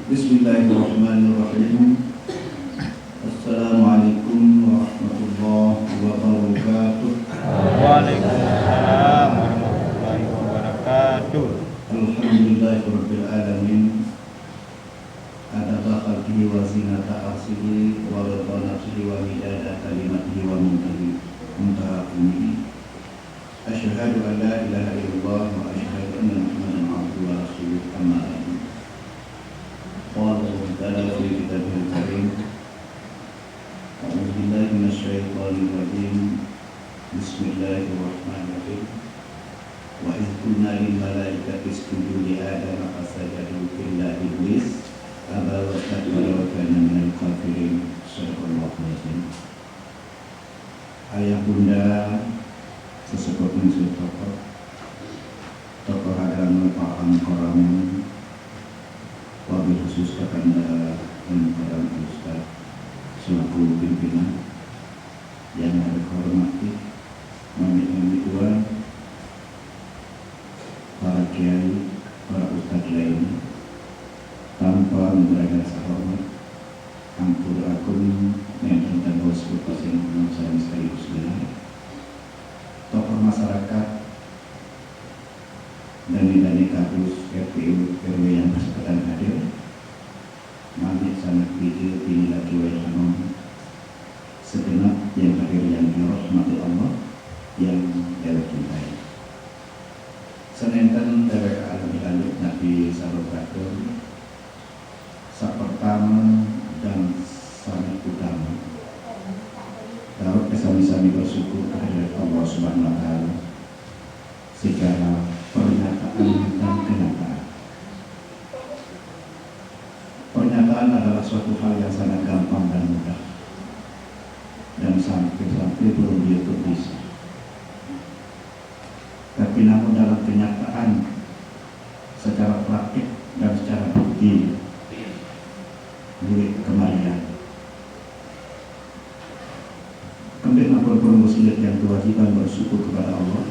Bismillahirrahmanirrahim. Assalamualaikum warahmatullahi wabarakatuh. Waalaikumsalam warahmatullahi wabarakatuh. Alhamdulillahirabbil alamin. Adaba khalqihi wa zinata arsihi wa ridha nafsihi wa midada kalimatihi wa muntaha ilmihi. Asyhadu an la ilaha illallah wa asyhadu anna Muhammadan abduhu wa rasuluh. Amma ba'du. Qala Allah ta'ala fi kitabihil karim. A'udzu billahi minasyaitonir rajim. Bismillahirrahmanirrahim. Wa idh qulna lil malaikati isjudu li Adama fasajadu illa iblis aba wastakbara wa kana minal kafirin. Shadaqallahu al-azim. Ayah bunda sesekutun tokoh agama Pak Angkoramen, wabil khusus Kakanda Angkoramen Ustaz selaku pimpinan yang ada hormati, mami tua, para kiai, para ustadz lain, tanpa memberikan rasa hormat, ampun akun yang tentang bosku pasien saya sekaligus dengan tokoh masyarakat dan nilai kampus RPU RW yang bersekatan hadir, mami sangat bijil pilih lagi wajahmu segenap yang hadir yang dirahmati Allah yang dewek cintai. Senenten dewek alami lanjut Nabi Sallallahu sak pertama dan sangat utama. Daud kesami-sami bersyukur kehadirat Allah Subhanahu wa taala secara pernyataan dan kenyataan. Pernyataan adalah suatu hal yang sangat gampang dan mudah, dan sampai belum dia bisa. Tapi namun dalam kenyataan secara praktik dan secara bukti duit kemarian. Kemudian apa muslimat yang kewajiban bersyukur kepada Allah,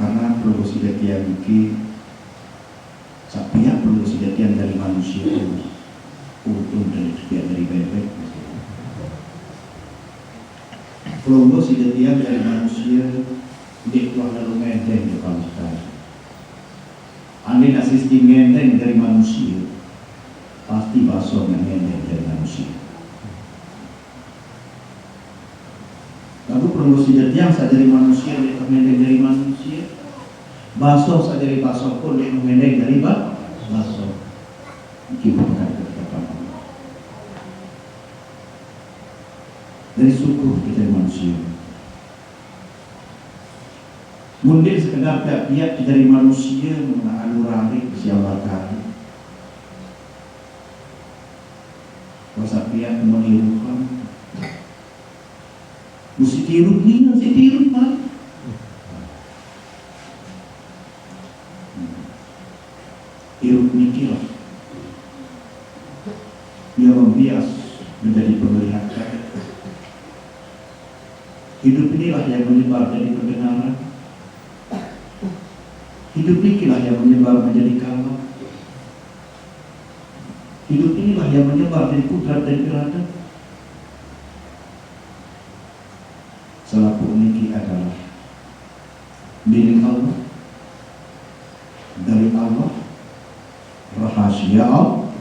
karena muslimat yang sapiak muslimat yang dari manusia untung dari bebek. Kelompok sidetian dari manusia di keluar lalu ngenteng di pangkat. Andai asisti ngenteng dari manusia, pasti baso ngenteng dari manusia. Lalu kelompok sidetian sadari manusia di ngenteng dari manusia, baso sadari baso pun di ngenteng dari baso. Kita berkata dari syukur kita manusia. Mungkin sekedar tiap-tiap dari manusia mengenai nurani siapa wasapiat menirukan mesti tiru ni mesti tiru kan tiru mikirlah dia membias menjadi pemelihara. Hidup inilah yang menyebar dari kebenaran. Hidup inilah yang menyebar menjadi kalam. Hidup inilah yang menyebar dari kudrat dan irada. Selaku uniki adalah milik Allah, dari Allah, rahasia Allah.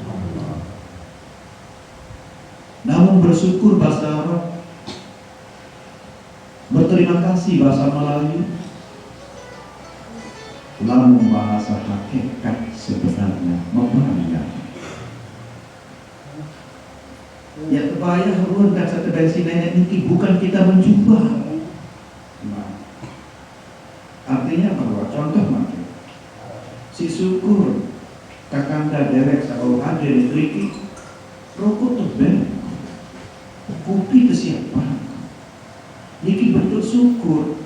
Namun bersyukur bahasa Arab, berterima kasih bahasa Melayu, lalu bahasa hakikat sebenarnya membayar. Ya kebayang ruang dan satu dari nenek ini bukan kita menjual. Artinya bahwa contoh makin si syukur kakanda derek kalau hadir di rokok tebel, kopi kesiapan. Niki bentuk syukur.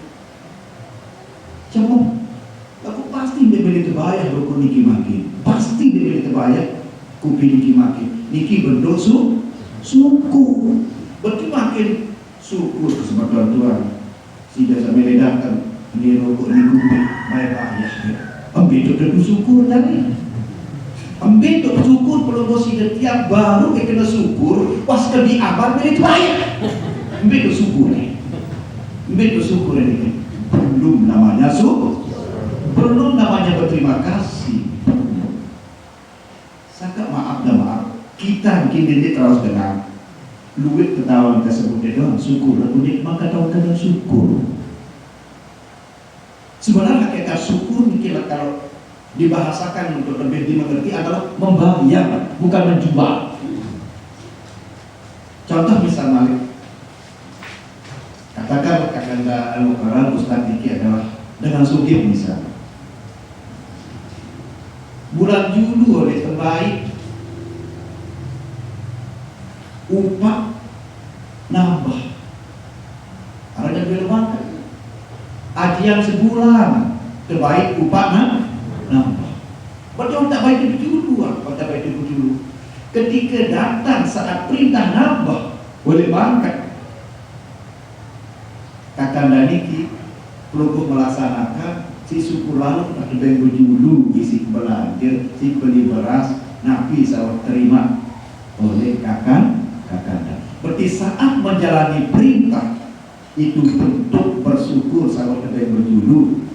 Cuma aku pasti dibeli terbayar rokok niki makin. Pasti dibeli terbayar kopi niki makin. Niki bentuk syukur. Berarti makin syukur kesempatan Tuhan. Tidak sampai ledakan ini rokok ni kopi baik ayah. Ambil itu syukur tadi. Ambil untuk syukur pelongo sidat tiap baru kena syukur pas kebi abar milik baik. Ambil untuk syukur ni. Ambil untuk syukur ini. Belum namanya syukur. Belum namanya berterima kasih. Saka maaf dan maaf. Kita mungkin ini terus dengar. Luit ketahuan tersebut dia doang syukur. Lalu dia maka tahu kena syukur. Sebenarnya hakikat syukur mungkin kalau dibahasakan untuk lebih dimengerti adalah membayar, bukan menjual. Contoh misalnya, katakan kakanda Al-Mukarram Ustaz Diki adalah dengan sugih misalnya. Bulan Julu oleh terbaik, upah nambah. Ada yang bilang ajian sebulan terbaik upah nambah. Betul tak baik itu dulu, tak baik itu dulu. Ketika datang saat perintah nambah boleh bangkat. Kakanda niki perlu melaksanakan si suku lalu tak dibeng dulu isi belanja si beli beras napi sawah terima oleh kakanda. Berarti saat menjalani perintah itu bentuk bersyukur sawah dibeng dulu.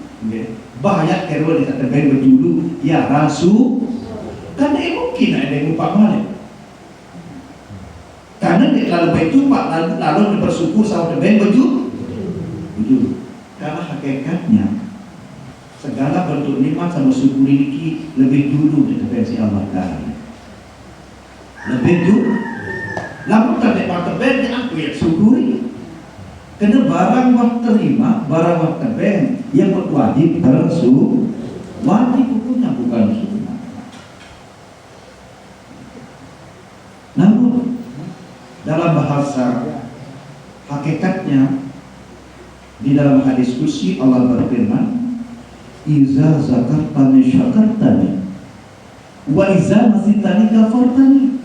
Banyak kerja di terbaik berjulu ya rasu karena mungkin ada yang lupa balik karena dia lalu baik jumpa lalu bersyukur sama terbaik berjulu karena hakikatnya segala bentuk nikmat sama syukur ini lebih dulu intervensi Allah Ta'ala lebih dulu lalu terbaik aku yang syukuri karena barang wah terima, barang wah terbaik yang wajib bersyukur. Wajib hukumnya bukan sunnah. Namun dalam bahasa hakikatnya di dalam hadis qudsi Allah berfirman, "Iza zakartani syakartani, wa iza nasitani kafartani."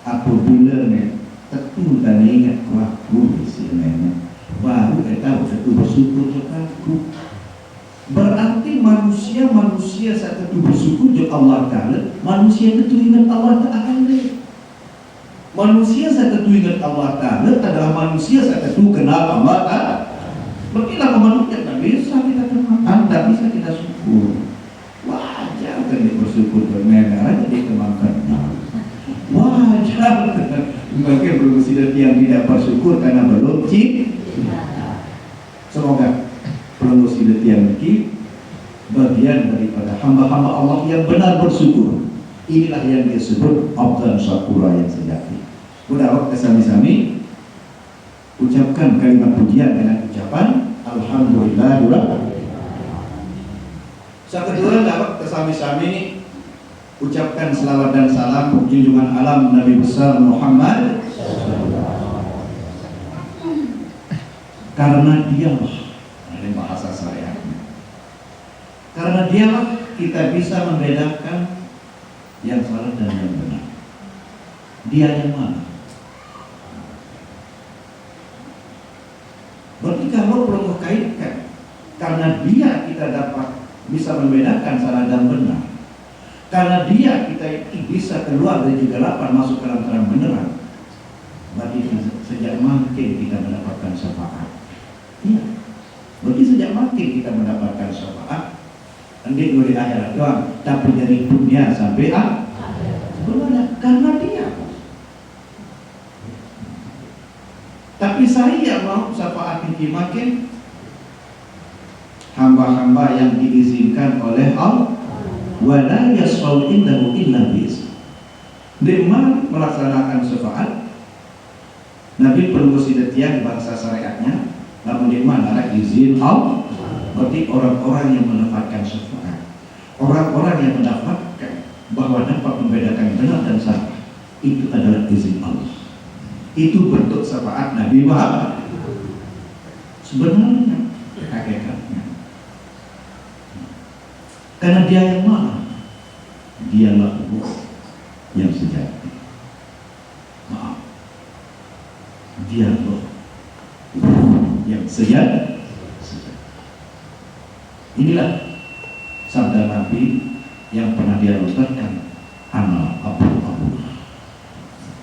Apabila tetu dan ingat aku istilahnya baru kita tetu bersyukur aku. Berarti manusia saat tetu bersyukur kepada Allah Ta'ala, manusia tetu ingat Allah Ta'ala. Manusia saat tetu ingat Allah Ta'ala adalah manusia saat tetu kenal Allah Ta'ala. Berarti lah manusia tak bisa kita kenal, tak bisa kita syukur. Wajar kan dia bersyukur bermerah jadi kemangkannya. Wajar mungkin belum sidat yang tidak bersyukur karena belum semoga belum sidat yang ini bagian daripada hamba-hamba Allah yang benar bersyukur. Inilah yang disebut abdan syakura yang sejati. Udah waktu sami-sami ucapkan kalimat pujian dengan ucapan alhamdulillah. Saat kedua dapat sami-sami ucapkan selawat dan salam junjungan alam Nabi besar Muhammad, karena dialah ini bahasa syariatnya, karena dialah kita bisa membedakan yang salah dan yang benar. Dia yang mana? Berarti kalau perlu kaitkan, karena dia kita dapat bisa membedakan salah dan benar. Karena dia kita bisa keluar dari kegelapan masuk ke dalam terang beneran. Berarti sejak makin kita mendapatkan syafaat. Iya. Berarti sejak makin kita mendapatkan syafaat. Nanti dari akhirat doang, tapi dari dunia sampai sebenarnya karena dia. Tapi saya mau syafaat ini makin hamba-hamba yang diizinkan oleh Allah. Wala yasfau indahu illa bis. Dengan melaksanakan syafaat, Nabi perlu sidatian di bangsa syariatnya, namun di mana izin Allah. Berarti orang-orang yang mendapatkan syafaat, orang-orang yang mendapatkan bahwa dapat membedakan benar dan salah, itu adalah izin Allah. Itu bentuk syafaat Nabi Muhammad. Sebenarnya hakikatnya karena dia yang mana? Dialah Allah yang sejati. Maaf, dialah yang sejati. Inilah sabda Nabi yang pernah dia lontarkan ana Abu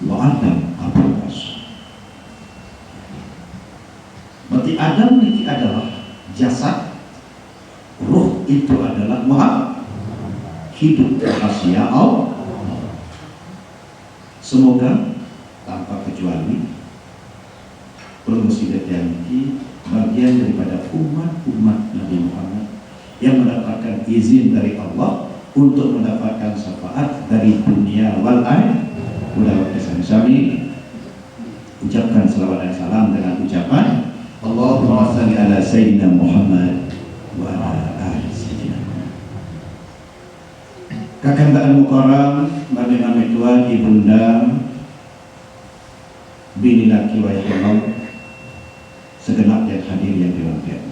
wa Adam Abu As. Berarti Adam itu adalah jasad, ruh itu adalah Muhammad, hidup rahasia Allah. Semoga tanpa kecuali Muslimat ini bagian daripada umat Nabi Muhammad yang mendapatkan izin dari Allah untuk mendapatkan syafaat dari dunia wal akhirat. Mudah kami ucapkan selawat dan salam dengan ucapan Allahumma shalli ala sayyidina Muhammad wa ala ali sayyidina Muhammad. Kakang mukarram, bagaimana tuan ibunda, bini laki wa ikhwan, segenap yang hadir yang dirahmati.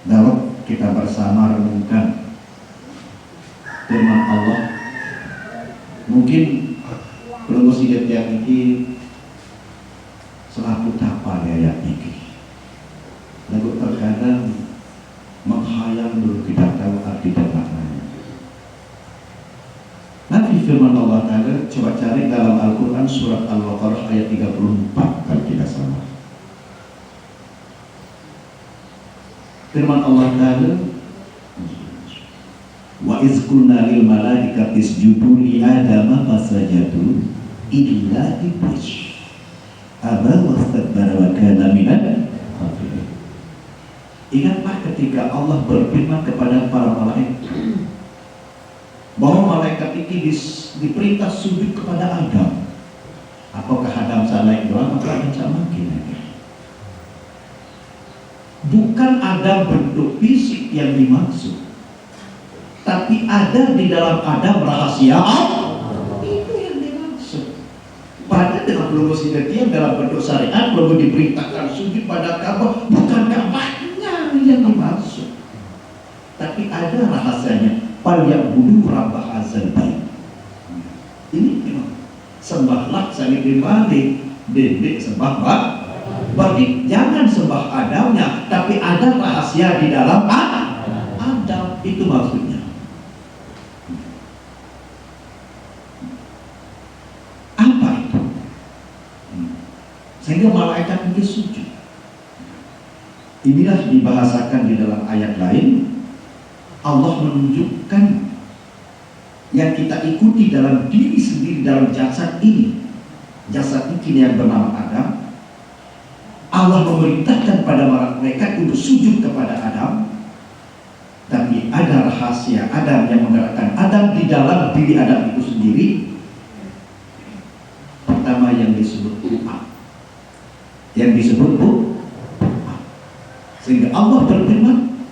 Dapat kita bersama renungkan firman Allah. Mungkin promosidat yang ini selaku tapa ayat ini. Lalu terkadang menghayal dulu kita tahu arti dan maknanya. Nanti firman Allah Ta'ala coba cari dalam Al-Quran surat Al-Baqarah ayat 34 kalau tidak salah. Firman Allah Ta'ala, wa iz qulna lil malaikati isjudu li adama fasajadu illa iblis aba wastakbara wa kana minal kafirin. Ingatlah ketika Allah berfirman kepada para malaikat bahwa malaikat ini diperintah sujud kepada Adam. Apakah Adam salah doang atau Adam sama lagi? Bukan ada bentuk fisik yang dimaksud, tapi ada di dalam Adam rahasia Allah. Itu yang dimaksud. Pada dengan promosidat yang dalam bentuk syariat belum diperintahkan sujud pada Ka'bah, bukan Ka'bahnya yang dimaksud, tapi ada rahasianya. Fal ya'budu rabb hadzal bait. Ini memang sembahlah saya dibalik dedek sembah. Berarti jangan sembah Adamnya, tapi ada rahasia di dalam Adam. Itu maksudnya. Apa itu? Sehingga malaikat itu sujud. Inilah dibahasakan di dalam ayat lain. Allah menunjukkan yang kita ikuti dalam diri sendiri, dalam jasad ini. Jasad ini yang bernama Adam. Allah memerintahkan pada mereka untuk sujud kepada Adam, tapi ada rahasia Adam yang menggerakkan Adam di dalam diri Adam itu sendiri. Pertama yang disebut Tuhan, yang disebut Tuhan, sehingga Allah berfirman,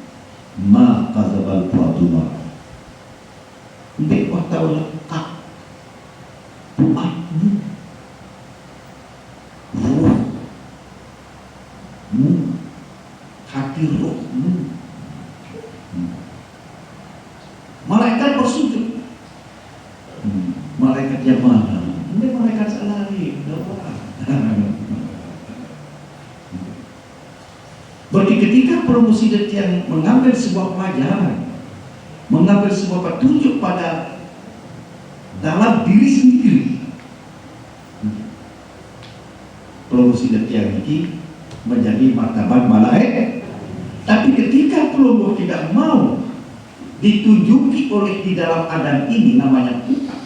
ma kadzabal fuadu mbek tahu lengkap Tuhanmu, hati rohmu. Malaikat bersujud. Malaikat yang mana? Ini malaikat salari. Berarti ketika promosidat yang mengambil sebuah pelajaran, mengambil sebuah petunjuk pada dalam diri sendiri, promosidat yang ini menjadi martabat malaikat. Tapi ketika kelompok tidak mau ditunjuki oleh di dalam Adam ini namanya Tuhan,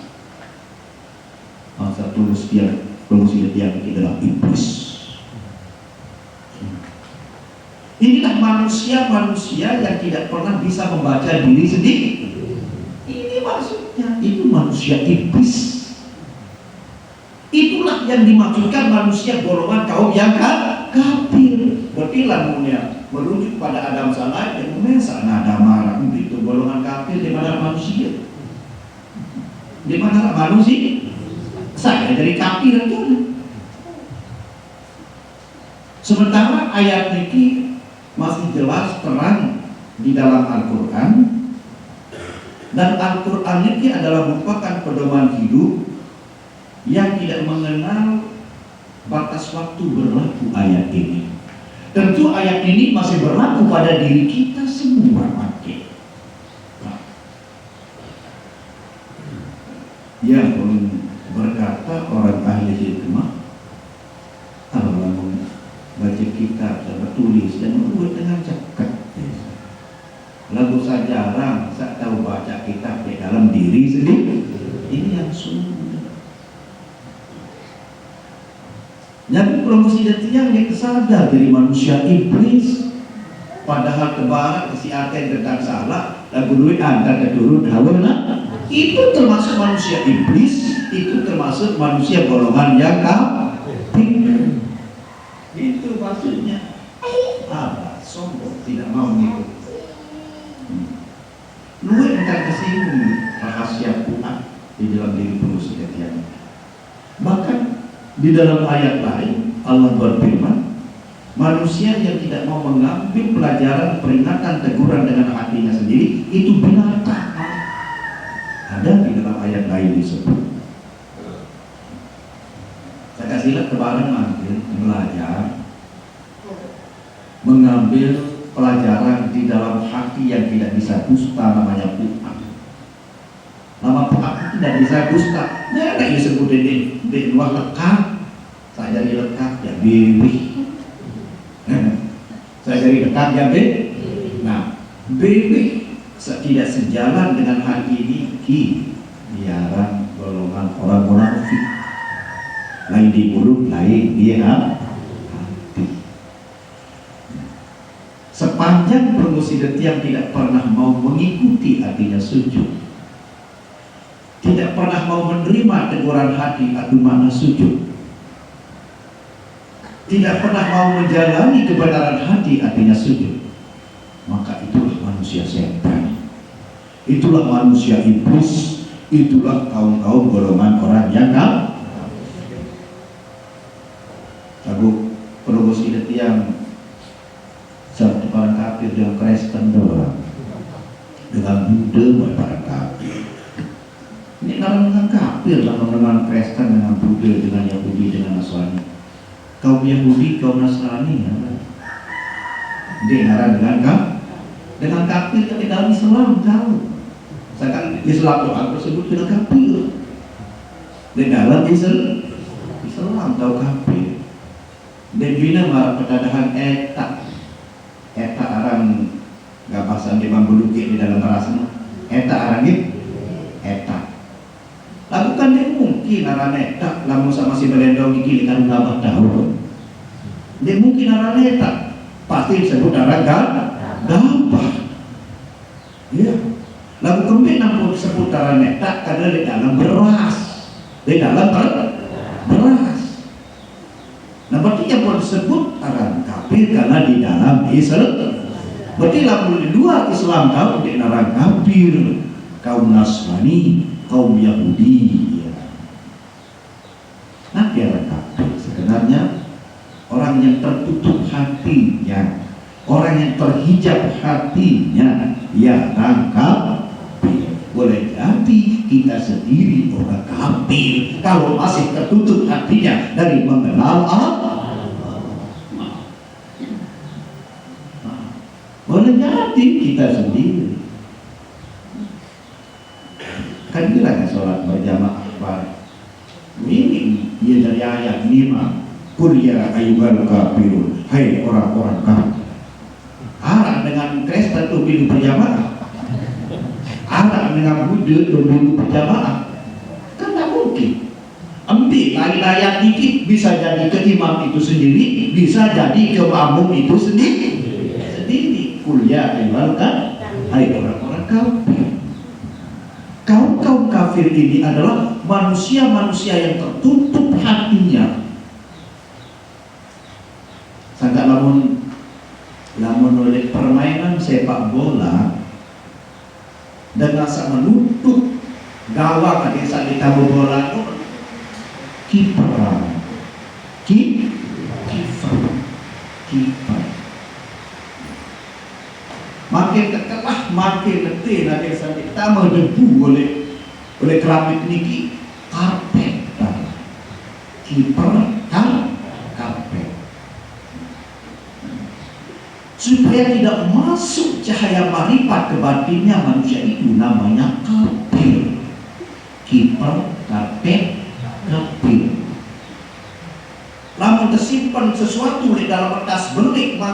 maka promosidat yang ini adalah iblis. Inilah manusia yang tidak pernah bisa membaca diri sendiri. Ini maksudnya, itu manusia iblis. Itulah yang dimaksudkan manusia golongan kaum yang kafir. Berarti lamunnya merujuk pada Adam salah yang memesan ada marah itu golongan kafir. Di mana manusia? Di mana manusia? Saya dari kafir itu. Sementara ayat ini masih jelas terang di dalam Al-Quran, dan Al-Quran ini adalah merupakan pedoman hidup yang tidak mengenal batas waktu berlaku ayat ini. Tentu ayat ini masih berlaku pada diri kita semua. yang berkata orang ahli hikmah, Allah baca kitab dan bertulis dan membuat dengan cekat. Lalu saya jarang saya tahu baca kitab di dalam diri sendiri. Ini yang sungguh. Jadi promosi dan tiang yang sadar dari manusia iblis. Padahal kebarat si Aten tentang salah lagu duit antar keturun hawa itu termasuk manusia iblis, itu termasuk manusia golongan yang kafir. Itu maksudnya apa? Sombong, tidak mau ngikut. Luwih akan kesinggung rahasia Quran di dalam diri promosi dan tiang. Bahkan di dalam ayat lain Allah berfirman, manusia yang tidak mau mengambil pelajaran, peringatan, teguran dengan hatinya sendiri itu binatang. Ada di dalam ayat lain disebut. Saya kasih lihat kebaran manggil belajar, mengambil pelajaran di dalam hati yang tidak bisa dusta, namanya Quran. Nama Quran tidak bisa dusta. Nah, kayak disebut di luar lekat. Saya jadi lekat ya bewi. Saya jadi lekat ya be. Nah, bewi tidak sejalan dengan hati ini. Biaran golongan orang munafik. Lain di mulut, lain di hati. Sepanjang promosi yang tidak pernah mau mengikuti artinya sujud, tidak pernah mau menerima teguran hati atau makna sujud, tidak pernah mau menjalani kebenaran hati artinya sujud, maka itulah manusia setan, itulah manusia iblis, itulah kaum-kaum golongan orang yang kafir. Lagu promosi yang satu orang kafir yang Kristen doang, dengan Buddha buat para kafir. Ini dengan kafir lah, dengan Kristen, dengan Buddha, dengan Yahudi, dengan Nasrani. Kaum Yahudi, kaum Nasrani, dia dengan kafir yang di dalam Islam tahu. Misalkan Islam Tuhan tersebut dengan kafir. Di dalam Islam tahu kafir. Dan bina marah pedadahan eta arang gapasan di Bambuluki di dalam rasanya eta arang itu eta lakukan dia mungkin arang eta lamun sama si belendong gigi dengan gabah tahu dia mungkin arang eta pasti disebut arang gabah ya lalu kemudian namun disebut arang eta karena di dalam beras beras. Nah, berarti yang mau disebut orang kafir karena di dalam Islam. Berarti lalu di luar Islam kaum di orang kafir, kaum Nasrani, kaum Yahudi. Ya. Nah, dia orang kafir sebenarnya orang yang tertutup hatinya, orang yang terhijab hatinya, ya kafir. Boleh jadi kita sendiri orang kafir kalau masih tertutup hatinya dari mengenal Allah. Boleh jadi kita sendiri. Kan bilangnya sholat berjamaah Pak. Ini dia dari ayat 5. Qul ya ayyuhal kafirun, hai orang-orang kafir. Arah dengan Kristen itu bidu berjamaah. Anak dengan Buddha berburu berjamaah kan tak mungkin. Ambil ayat dikit bisa jadi ke imam itu sendiri, bisa jadi ke makmum itu sendiri. Kuliah ibaratkan hai orang-orang kafir. Kaum kafir ini adalah manusia-manusia yang tertutup hatinya. Sangat lamun oleh permainan sepak bola dan rasa menutup gawang pada saat ditambah bola itu kiper makin terkelah makin letih nanti saat ditambah debu oleh keramik niki karpet kiper karpet supaya tidak masuk cahaya marifat ke batinnya manusia itu namanya kafir. kiper, karpet, kepil. Lamun tersimpan sesuatu di dalam bekas belik maka